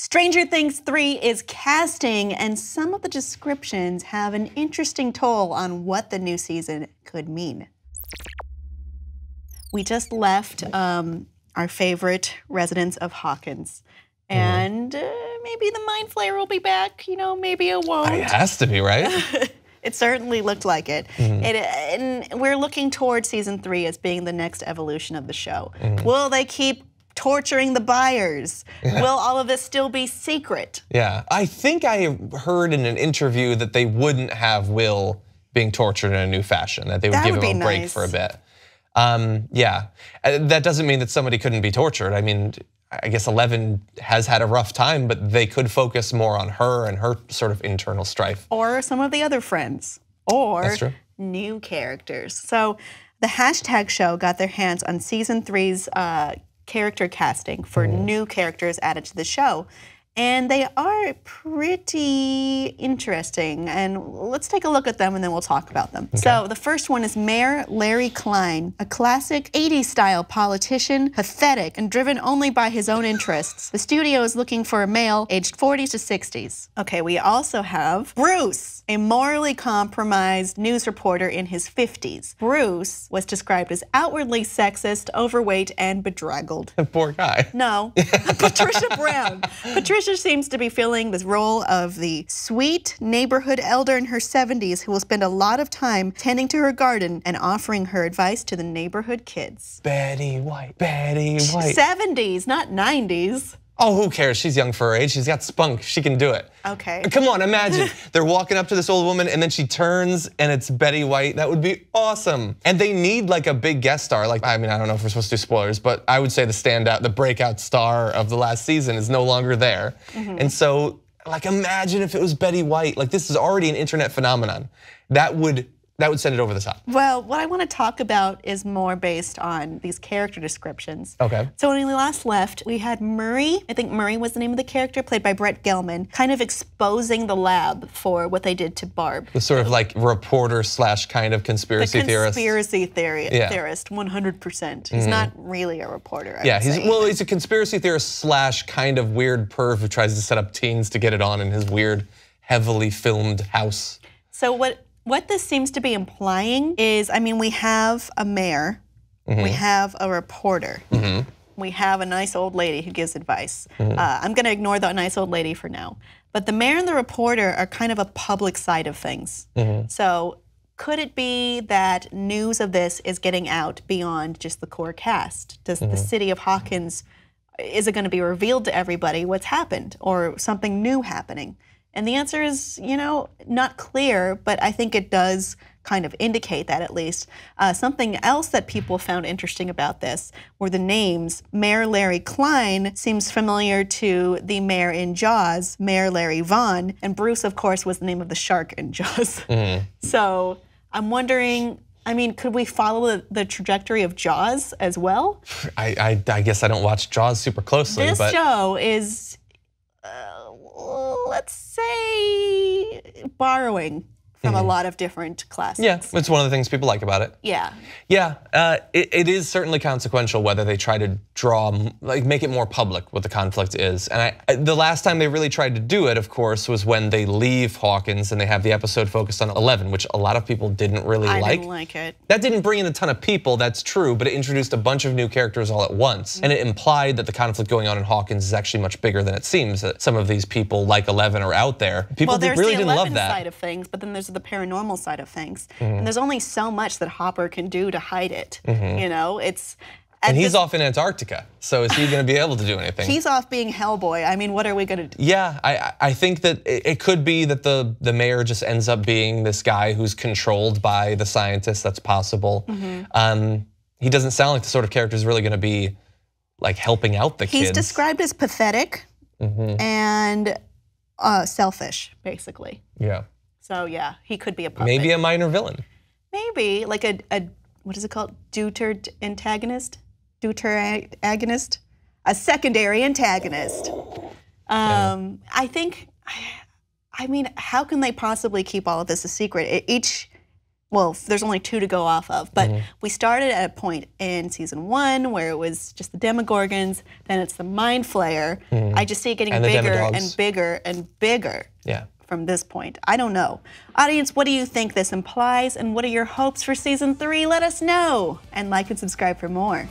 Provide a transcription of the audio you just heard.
Stranger Things 3 is casting, and some of the descriptions have an interesting toll on what the new season could mean. We just left our favorite residents of Hawkins, and maybe the Mind Flayer will be back, maybe it won't. It has to be, right? It certainly looked like it. And we're looking toward season 3 as being the next evolution of the show. Will they keep torturing the buyers? Will all of this still be secret? Yeah, I think I heard in an interview that they wouldn't have Will being tortured in a new fashion, that they would give him a break for a bit. Yeah, that doesn't mean that somebody couldn't be tortured. I mean, I guess 11 has had a rough time, but they could focus more on her and her sort of internal strife. Or some of the other friends, or new characters. So the hashtag show got their hands on season 3's character casting for new characters added to the show. And they are pretty interesting. And let's take a look at them and then we'll talk about them. So the first one is Mayor Larry Klein, a classic 80s style politician, pathetic and driven only by his own interests. The studio is looking for a male aged 40s to 60s. Okay, we also have Bruce, a morally compromised news reporter in his 50s. Bruce was described as outwardly sexist, overweight, and bedraggled. Poor guy. No, Patricia Brown. Patricia seems to be filling this role of the sweet neighborhood elder in her 70s who will spend a lot of time tending to her garden and offering her advice to the neighborhood kids. Betty White, Betty White. 70s, not 90s. Oh, who cares? She's young for her age. She's got spunk. She can do it. Okay. Come on, imagine. They're walking up to this old woman and then she turns and it's Betty White. That would be awesome. And they need like a big guest star. Like, I mean, I don't know if we're supposed to do spoilers, but I would say the standout, the breakout star of the last season is no longer there. And so, like, imagine if it was Betty White. Like, this is already an internet phenomenon. That would send it over the top. Well, what I want to talk about is more based on these character descriptions. Okay. So when we last left, we had Murray, I think Murray was the name of the character, played by Brett Gelman, kind of exposing the lab for what they did to Barb. The sort of like reporter slash kind of conspiracy theorist. Conspiracy theorist, 100%. He's not really a reporter, he's a conspiracy theorist slash kind of weird perv who tries to set up teens to get it on in his weird, heavily filmed house. So what this seems to be implying is, I mean, we have a mayor, we have a reporter, we have a nice old lady who gives advice. I'm gonna ignore the nice old lady for now. But the mayor and the reporter are kind of a public side of things. So could it be that news of this is getting out beyond just the core cast? Does the city of Hawkins, is it gonna be revealed to everybody what's happened or something new happening? And the answer is, not clear, but I think it does kind of indicate that at least. Something else that people found interesting about this were the names. Mayor Larry Klein seems familiar to the mayor in Jaws, Mayor Larry Vaughn, and Bruce, of course, was the name of the shark in Jaws. So I'm wondering, I mean, could we follow the trajectory of Jaws as well? I guess I don't watch Jaws super closely. This show is, let's say, borrowing from a lot of different classics. Yeah, it's one of the things people like about it. Yeah. Yeah, it is certainly consequential whether they try to draw, like make it more public what the conflict is. And the last time they really tried to do it, of course, was when they leave Hawkins and they have the episode focused on 11, which a lot of people didn't really like. I didn't like it. That didn't bring in a ton of people, that's true, but it introduced a bunch of new characters all at once. And it implied that the conflict going on in Hawkins is actually much bigger than it seems, that some of these people like 11 are out there. People really didn't love that. There's the 11 side of things, but then there's the paranormal side of things. And there's only so much that Hopper can do to hide it. And he's off in Antarctica, so is he gonna be able to do anything? He's off being Hellboy. I mean, what are we gonna do? Yeah, I think that it could be that the mayor just ends up being this guy who's controlled by the scientists, that's possible. He doesn't sound like the sort of character who's really gonna be like helping out the kids. He's described as pathetic and selfish, basically. Yeah. So yeah, he could be a puppet. Maybe a minor villain. Maybe, like a what is it called? Deuter antagonist? Deuter agonist? A secondary antagonist. I think, I mean, how can they possibly keep all of this a secret? Each well, there's only 2 to go off of, but we started at a point in season 1 where it was just the Demogorgons, then it's the Mind Flayer. I just see it getting bigger and bigger and bigger from this point. I don't know. Audience, what do you think this implies, and what are your hopes for season 3? Let us know, and like and subscribe for more.